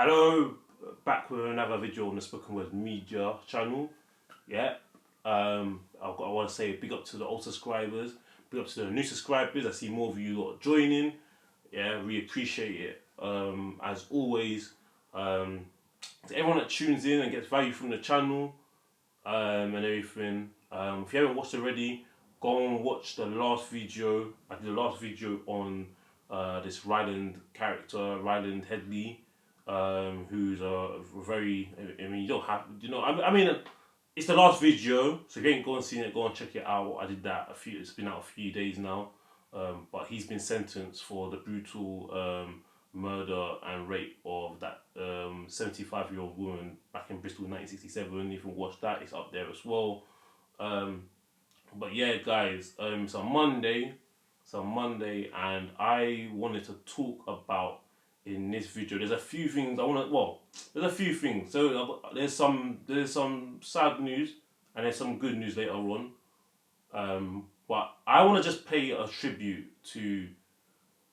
Hello, back with another video on the Spoken Word Media channel. Yeah, I want to say big up to the old subscribers, big up to the new subscribers. I see more of you lot joining. Yeah, we appreciate it. As always, to everyone that tunes in and gets value from the channel, and everything. If you haven't watched already, go and watch the last video. I did the last video on this Ryland character, Ryland Headley, who's a very. I mean, you don't have, I mean, it's the last video, so if you ain't go and seen it, go and check it out. I did that It's been out a few days now, but he's been sentenced for the brutal murder and rape of that 75-year-old woman back in Bristol in 1967. If you watch that, it's up there as well. But yeah, guys, it's a Monday. And I wanted to talk about in this video. There's a few things I want to. Well, there's a few things. So there's some sad news and there's some good news later on. But I want to just pay a tribute to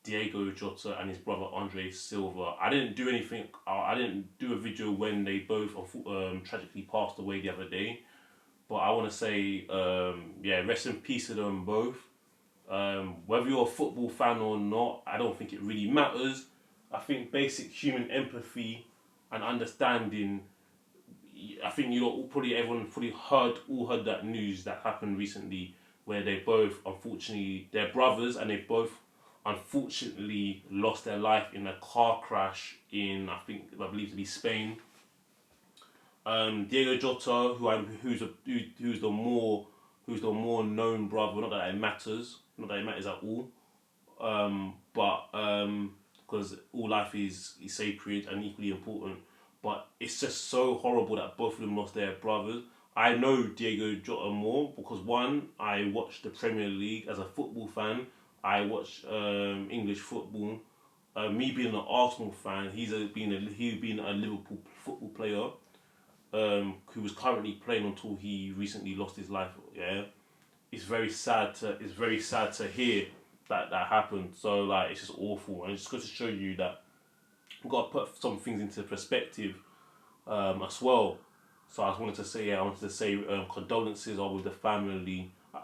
Diogo Jota and his brother Andre Silva. I didn't do anything. I didn't do a video when they both tragically passed away the other day. But I want to say, rest in peace to them both. Whether you're a football fan or not, I don't think it really matters. I think basic human empathy and understanding. I think everyone probably heard that news that happened recently, where they both, unfortunately, they're brothers and they both unfortunately lost their life in a car crash in, I believe to be Spain. Diogo Jota, who's the more known brother. Not that it matters, at all. Because all life is sacred and equally important. But it's just so horrible that both of them lost their brothers. I know Diogo Jota more because one, I watch the Premier League as a football fan. I watch English football. Me being an Arsenal fan, he's been a Liverpool football player. Who was currently playing until he recently lost his life. Yeah, it's very sad to hear that happened. So like, it's just awful, and it's just going to show you that you've got to put some things into perspective as well. So I wanted to say condolences are with the family. I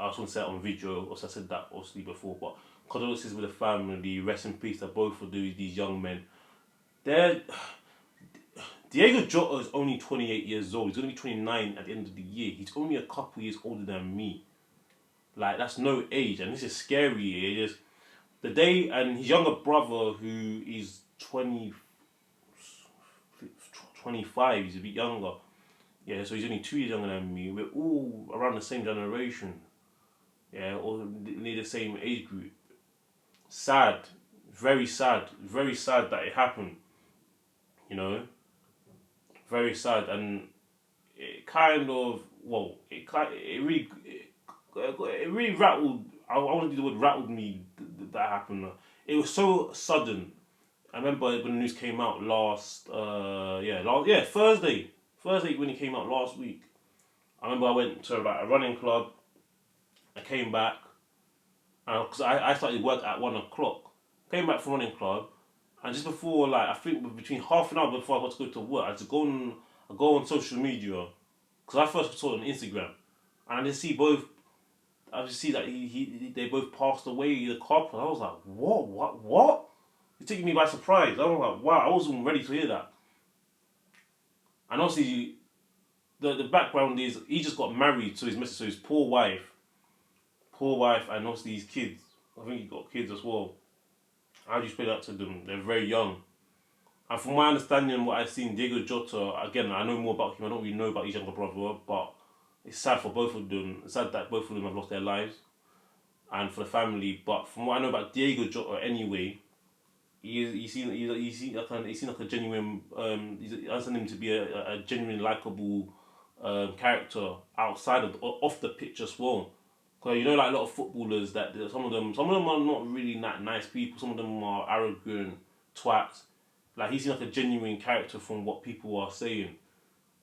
just want to say it on video. Also, I said that obviously before, but condolences with the family. Rest in peace to both of these young men. Diogo Jota is only 28 years old. He's going to be 29 at the end of the year. He's only a couple years older than me. Like, that's no age, and this is scary. It is the day, and his younger brother, who is 25, he's a bit younger. Yeah, so he's only 2 years younger than me. We're all around the same generation. Yeah, or near the same age group. Sad, very sad that it happened. You know. Very sad, and it kind of it really rattled. I want to use the word rattled me that happened. It was so sudden. I remember when the news came out Thursday when it came out last week. I remember I went to a running club. I came back because I started work at 1:00. Came back from running club. And just before, I think between half an hour before I got to go to work, I just go on social media, because I first saw it on Instagram, and I just see that they both passed away in the car. I was like, what? It took me by surprise. I was like, wow, I wasn't ready to hear that. And obviously, the background is he just got married to his poor wife, and obviously his kids. I think he got kids as well. How do you explain that to them? They're very young. And from my understanding and what I've seen, Diogo Jota, again, I know more about him. I don't really know about his younger brother, but it's sad for both of them. It's sad that both of them have lost their lives, and for the family. But from what I know about Diogo Jota, anyway, he seems like a genuine. I understand him to be a genuine likable character outside off the pitch as well. Because a lot of footballers, that some of them are not really that nice people. Some of them are arrogant twats. Like, he seems like a genuine character from what people are saying,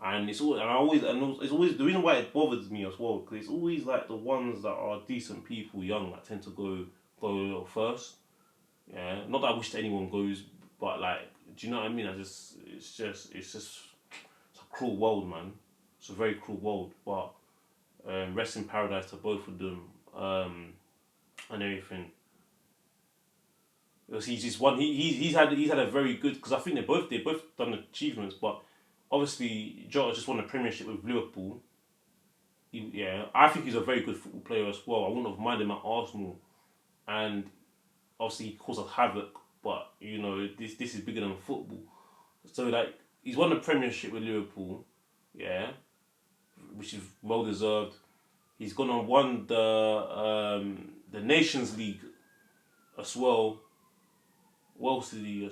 and it's always the reason why it bothers me as well, because it's always like the ones that are decent people, young, that tend to go first. Yeah, not that I wish anyone goes, but Do you know what I mean? It's a cruel world, man. It's a very cruel world. But rest in paradise to both of them, and everything. Because he's just one. He's had a very good, because I think they both done achievements. But obviously, Jota just won a Premiership with Liverpool. Yeah, I think he's a very good football player as well. I wouldn't have minded him at Arsenal, and obviously he caused us havoc. But you know, this is bigger than football. So like, he's won the Premiership with Liverpool, yeah, which is well deserved. He's gone and won the Nations League as well. What else did he?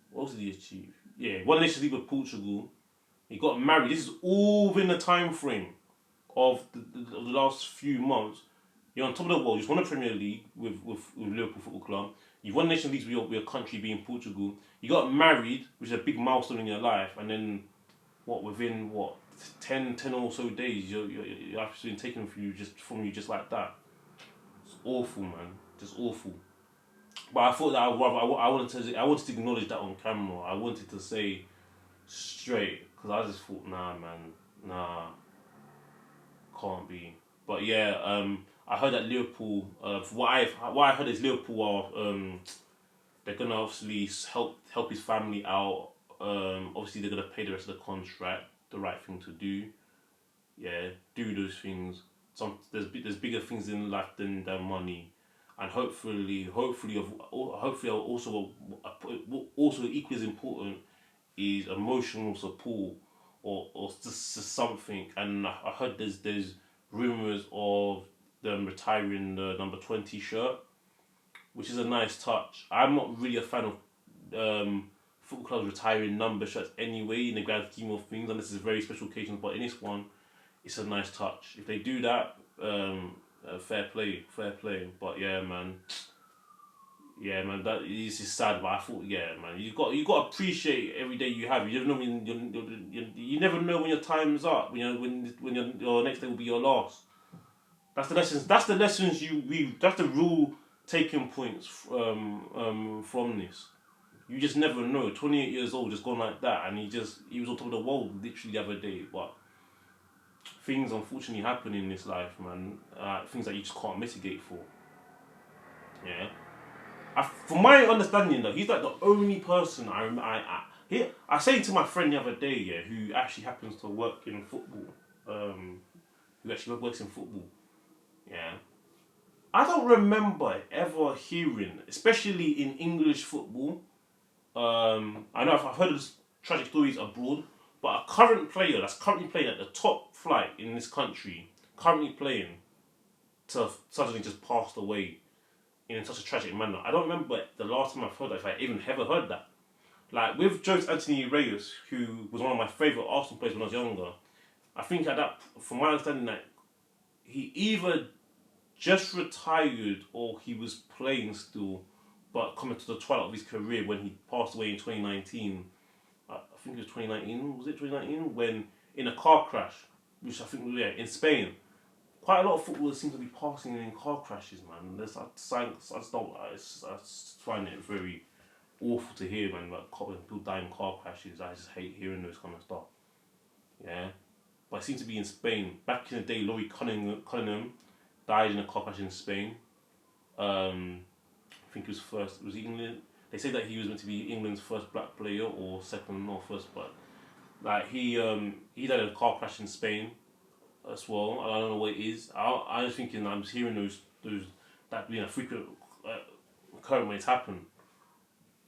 What else did he achieve? Yeah, won the Nations League with Portugal. He got married. This is all within the time frame of the last few months. You're on top of the world. You just won the Premier League with Liverpool Football Club. You've won Nations Leagues with your country being Portugal. You got married, which is a big milestone in your life, and then within 10 or so days, your life has been taken from you just like that. It's awful, man. Just awful. But I thought that I wanted to acknowledge that on camera. I wanted to say straight, because I just thought, nah, man, nah, can't be. But yeah, I heard that Liverpool. What I heard is Liverpool are they're gonna obviously help his family out. Obviously they're gonna pay the rest of the contract. The right thing to do. Yeah, do those things. There's bigger things in life than money, and hopefully also equally as important is emotional support or just something. And I heard there's rumors of them retiring the number 20 shirt, which is a nice touch. I'm not really a fan of football clubs retiring number shirts anyway in the grand scheme of things, unless it's very special occasions. But in this one, it's a nice touch. If they do that, fair play. But yeah, man, that is just sad. But I thought, yeah, man, you got to appreciate every day you have. You never know you never know when your time's up. You know when your next day will be your last. That's the lessons. That's the lessons That's the real taking points from this. You just never know. 28 years old, just gone like that, and he was on top of the world literally the other day. But things unfortunately happen in this life, man. Things that you just can't mitigate for. Yeah. From my understanding, though, he's like the only person I say to my friend the other day, yeah, who actually happens to work in football, who actually works in football, yeah. I don't remember ever hearing, especially in English football. I know I've heard of tragic stories abroad, but a current player that's currently playing at the top flight in this country, currently playing, to suddenly just passed away in such a tragic manner. I don't remember the last time I've heard that, if I even ever heard that. Like with Jose Anthony Reyes, who was one of my favourite Arsenal players when I was younger, I think at that, from my understanding, that he either just retired or he was playing still, but coming to the twilight of his career when he passed away in 2019. I think it was 2019. Was it 2019 when in a car crash, which I think in Spain. Quite a lot of footballers seem to be passing in car crashes, man. I just find it very awful to hear, man. Like people die in car crashes. I just hate hearing those kind of stuff. Yeah, but it seems to be in Spain. Back in the day, Laurie Cunningham died in a car crash in Spain. I think he was first. Was he England? They say that he was meant to be England's first black player or second or first, but like he died in a car crash in Spain as well. I don't know what it is. I was thinking, I'm just hearing those that being a frequent occurrence when it's happened.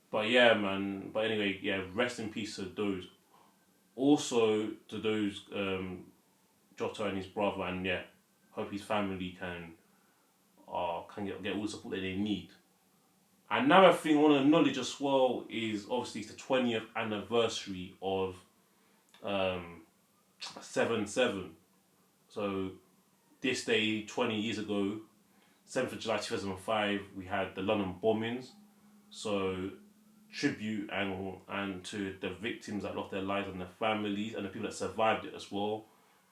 But yeah, man. But anyway, yeah. Rest in peace to those. Also to those Jota and his brother, and yeah, hope his family can get all the support that they need. Another thing I want to acknowledge as well is obviously it's the 20th anniversary of 7/7. So this day, 20 years ago, 7th of July 2005, we had the London bombings. So tribute and to the victims that lost their lives and their families and the people that survived it as well.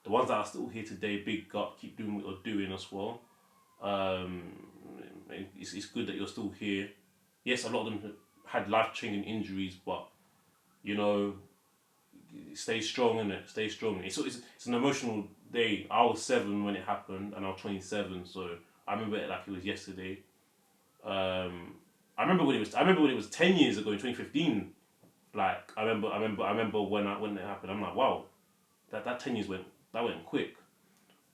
The ones that are still here today, big up, keep doing what you're doing as well. It's good that you're still here. Yes, a lot of them had life-changing injuries, but you know, stay strong in it. Stay strong. It's an emotional day. I was 7 when it happened, and I was 27, so I remember it like it was yesterday. I remember when it was. I remember when it was 10 years ago in 2015. Like I remember when it happened. I'm like, wow, that 10 years went quick.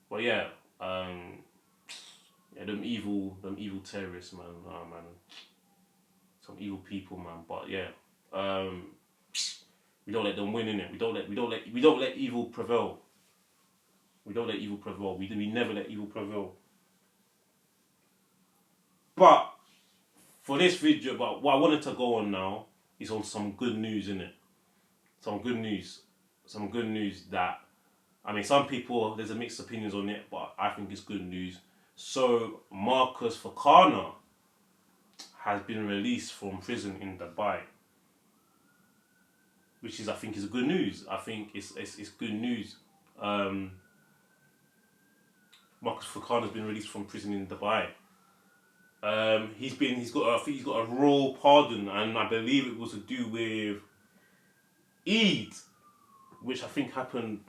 But yeah, yeah, them evil terrorists, man. Oh man, some evil people, man. But yeah, we don't let them win in it. We don't let evil prevail. We don't let evil prevail. We never let evil prevail. But for this video, but what I wanted to go on now is on some good news, innit? Some good news. Some good news that, I mean, some people, there's a mixed opinions on it, but I think it's good news. So, Marcus Fakana has been released from prison in Dubai, which is, I think, is good news. I think it's good news. Marcus Fakana has been released from prison in Dubai. He's got a royal pardon, and I believe it was to do with Eid, which I think happened.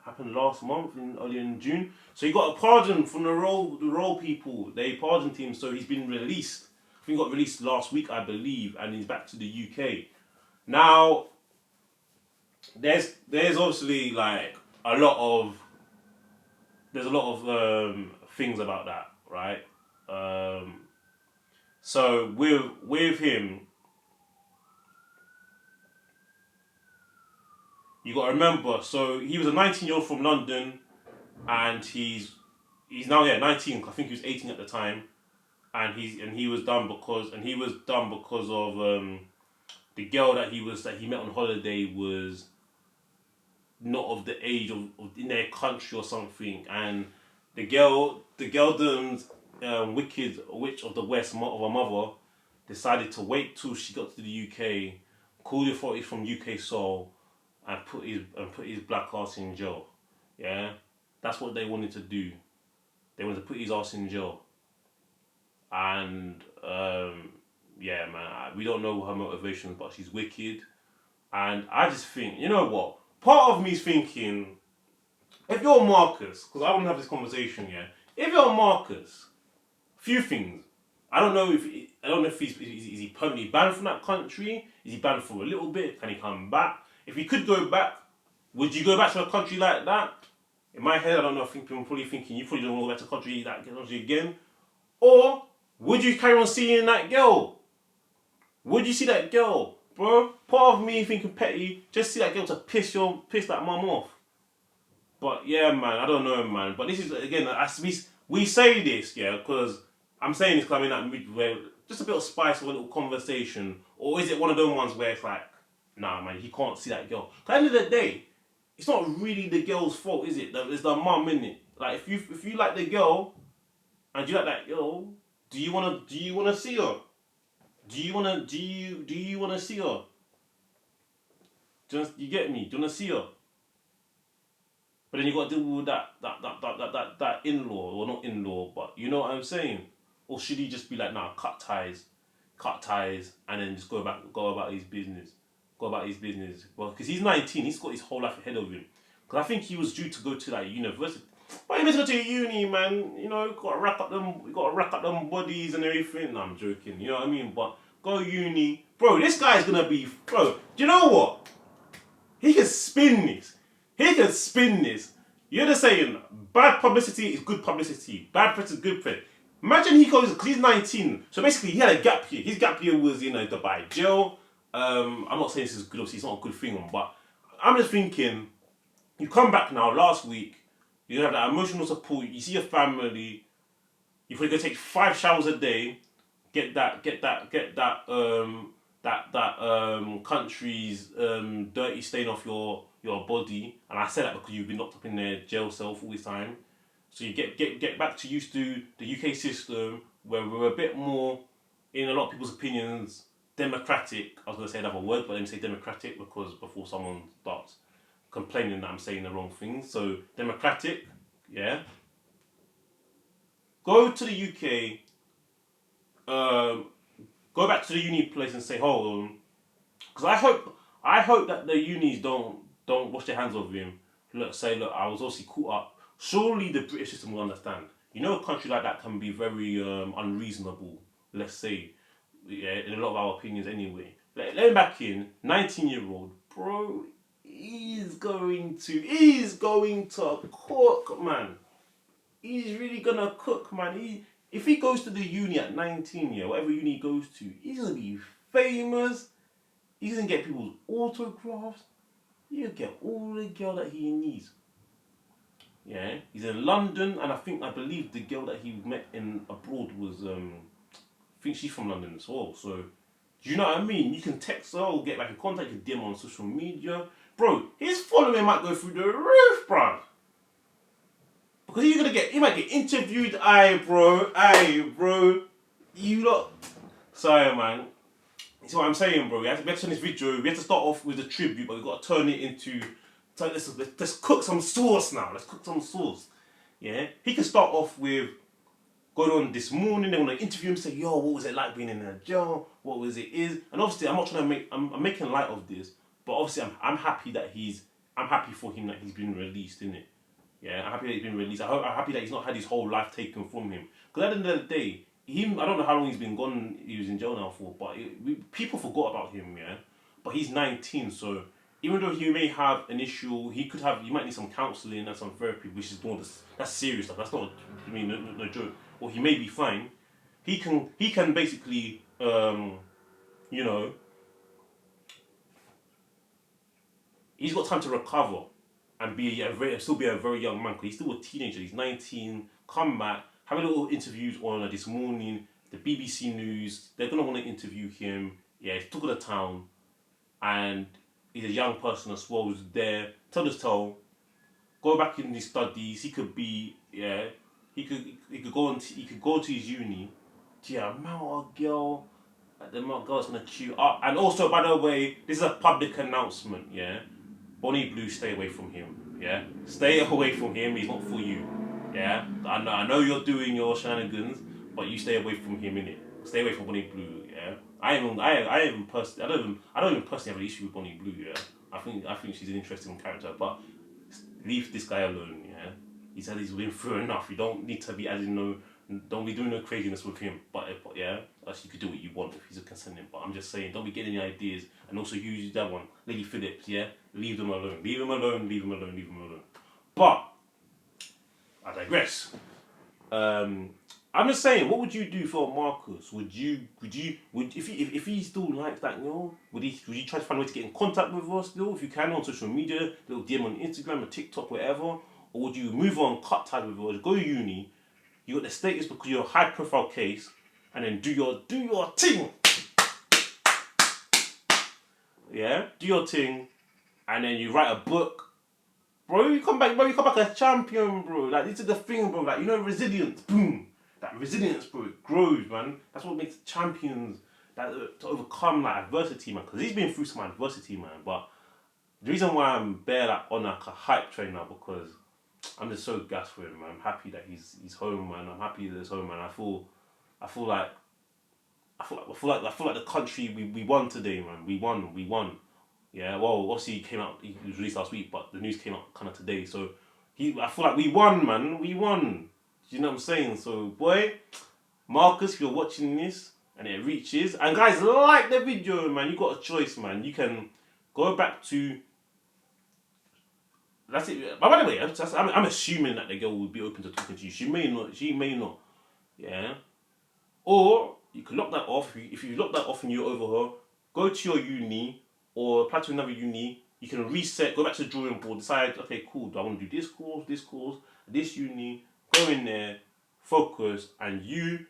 Happened last month, early in June. So he got a pardon from the royal people. They pardoned him, so he's been released. I think he got released last week, I believe, and he's back to the UK. Now, there's obviously like a lot of things about that, right? So with him, you got to remember. So he was a 19-year-old from London, and he's now 19. I think he was 18 at the time, and he was done because of the girl that he met on holiday was not of the age of in their country or something, and the girl wicked witch of the West of her mother decided to wait till she got to the UK, call the authorities from UK Soul, and put his black ass in jail. Yeah, that's what they wanted to do. They wanted to put his ass in jail, and yeah, man, we don't know her motivations, but she's wicked, and I just think, you know what? Part of me is thinking, if you're Marcus, because I want to have this conversation, yeah. If you're Marcus, few things. I don't know if is he permanently banned from that country? Is he banned for a little bit? Can he come back? If he could go back, would you go back to a country like that? In my head, I don't know. I think people are probably thinking you probably don't want to go back to a country again. Or would you carry on seeing that girl? Would you see that girl, bro? Part of me thinking petty, just see that girl to piss that mum off. But yeah, man, I don't know, man. But this is again, we say this, yeah, because I'm saying this coming out where just a bit of spice or a little conversation, or is it one of those ones where it's like, nah, man, he can't see that girl. At the end of the day, it's not really the girl's fault, is it? It's the mum, innit? Like if you like the girl, and you like that girl, do you wanna see her? Do you wanna see her? You get me? Do you wanna see her? But then you got to deal with that in-law, or not in-law, but you know what I'm saying? Or should he just be like, nah, cut ties, and then just go about his business? Well, because he's 19, he's got his whole life ahead of him. Because I think he was due to go to like university. But he must go to uni, man. You know, got to rack up them bodies and everything. No, I'm joking. You know what I mean? But go uni, bro. This guy's gonna be, bro. Do you know what? He can spin this. You're just saying bad publicity is good publicity. Bad press is good press. Imagine he goes, because he's 19. So basically, he had a gap year. His gap year was in Dubai jail. I'm not saying this is good. Obviously, it's not a good thing, but I'm just thinking, you come back now. Last week, you have that emotional support. You see your family. You're probably gonna take 5 showers a day. Get that country's dirty stain off your body, and I say that because you've been locked up in their jail cell for all this time. So you get back to used to the UK system, where we're a bit more, in a lot of people's opinions, democratic. I was gonna say another word, but let me say democratic because before someone starts complaining that I'm saying the wrong thing. So democratic, yeah. Go to the UK. go back to the uni place and say, hold on, because I hope that the unis don't wash their hands of him. Look, say, look, I was obviously caught up. Surely the British system will understand. You know, a country like that can be very unreasonable. Let's say, yeah, in a lot of our opinions anyway. Let him back in, 19-year-old, bro. He's going to cook, man. He's really gonna cook, man. If he goes to the uni at 19, yeah, whatever uni he goes to, he's gonna be famous. He's gonna get people's autographs. He'll get all the girl that he needs. Yeah, he's in London, and I believe the girl that he met in abroad was I think she's from London as well. So, do you know what I mean? You can text her or get back in contact with him on social media, bro. His following might go through the roof, bro. Because he might get interviewed. Aye, bro. You lot. Sorry, man. See what I'm saying, bro? We have to turn this video. We have to start off with a tribute, but we got to turn it into. Let's cook some sauce now. Let's cook some sauce. Yeah, he can start off with going on this morning. They want to interview him, say, "Yo, what was it like being in a jail? What was it is?" And obviously, I'm not trying to make. I'm making light of this, but obviously, I'm happy that I'm happy for him that he's been released, innit? Yeah, I'm happy that he's been released. I'm happy that he's not had his whole life taken from him. Because at the end of the day, I don't know how long he's been gone. He was in jail now for, but people forgot about him. Yeah, but he's 19, so even though he may have an issue, he might need some counselling and some therapy, which is that's serious stuff. That's not, no joke. Or he may be fine. He can basically, you know, he's got time to recover and still be a very young man. Because he's still a teenager. He's 19. Come back, have a little interviews on This Morning, the BBC News. They're gonna want to interview him. Yeah, he's talk of the town, and he's a young person as well. Who's there? Tell us, go back in his studies. He could be, yeah. He could go to his uni. Yeah, amount of girl. The amount of girl's gonna chew up. And also, by the way, this is a public announcement. Yeah, Bonnie Blue, stay away from him. Yeah, stay away from him. He's not for you. Yeah, I know you're doing your shenanigans, but you stay away from him, innit? Stay away from Bonnie Blue. Yeah, I don't even personally have an issue with Bonnie Blue. Yeah, I think she's an interesting character, but leave this guy alone. Yeah, he said he's been through enough. You don't need to be don't be doing no craziness with him. But yeah, you could do what you want if he's a consenting. But I'm just saying, don't be getting any ideas. And also use that one, Lady Phillips. Yeah, leave them alone. Leave them alone. But I digress. I'm just saying, what would you do for Marcus? If he still likes that, would you try to find a way to get in contact with us still, if you can, on social media, little DM on Instagram or TikTok, whatever, or would you move on, cut ties with us, go to uni, you got the status because you're a high profile case, and then do your thing. Yeah, do your thing, and then you write a book. Bro, you come back a champion, bro. Like, this is the thing, bro. Like, resilience, boom. That resilience, bro, it grows, man. That's what makes champions, to overcome, like, adversity, man. Because he's been through some adversity, man. But the reason why I'm on, like, a hype train now, because I'm just so gassed for him, man. I'm happy that he's home, man. I'm happy that he's home, man. I feel like the country, we won today, man. We won. Yeah, well, obviously he was released last week, but the news came out kind of today. So I feel like we won, man. We won. Do you know what I'm saying? So, boy, Marcus, if you're watching this and it reaches, and guys, like the video, man. You got a choice, man. You can go back to. That's it. But by the way, I'm assuming that the girl would be open to talking to you. She may not. Yeah. Or you can lock that off. If you lock that off and you're over her, go to your uni. Or apply to another uni, you can reset, go back to the drawing board, decide, okay, cool, do I want to do this course, this uni, go in there, focus, and you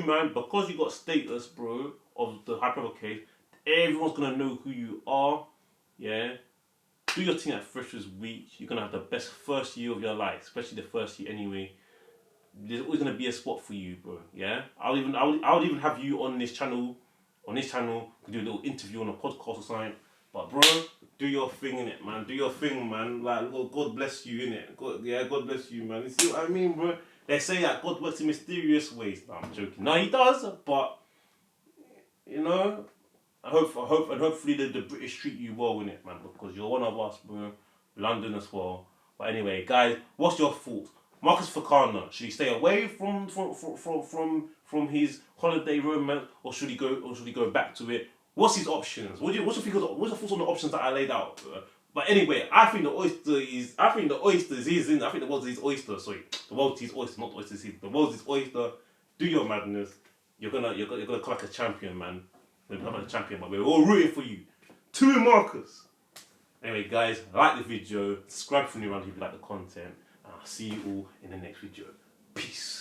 man, because you got status, bro, of the high profile case, everyone's going to know who you are, yeah? Do your thing at Freshers Week, you're going to have the best first year of your life, especially the first year anyway. There's always going to be a spot for you, bro, yeah? I would even have you on this channel, we could do a little interview on a podcast or something. But bro, do your thing, innit, man. Do your thing, man. Like, God bless you, innit. God bless you, man. You see what I mean, bro? They say that God works in mysterious ways. No, I'm joking. No, he does, but you know, I hope, and hopefully the British treat you well in it, man, because you're one of us, bro. London as well. But anyway, guys, what's your thoughts? Marcus Fakana, should he stay away from his holiday romance, or should he go back to it? What's his options? What's your thoughts on the options that I laid out? But anyway, I think the oyster is. I think the oysters is in. I think the world's his oyster. Sorry, the world's his oyster, not the oyster's his. The world's his oyster. Do your madness. You're gonna come like a champion, man. You're gonna come like a champion, but we're all rooting for you. To Marcus. Anyway, guys, like the video, subscribe for new round if you like the content, and I'll see you all in the next video. Peace.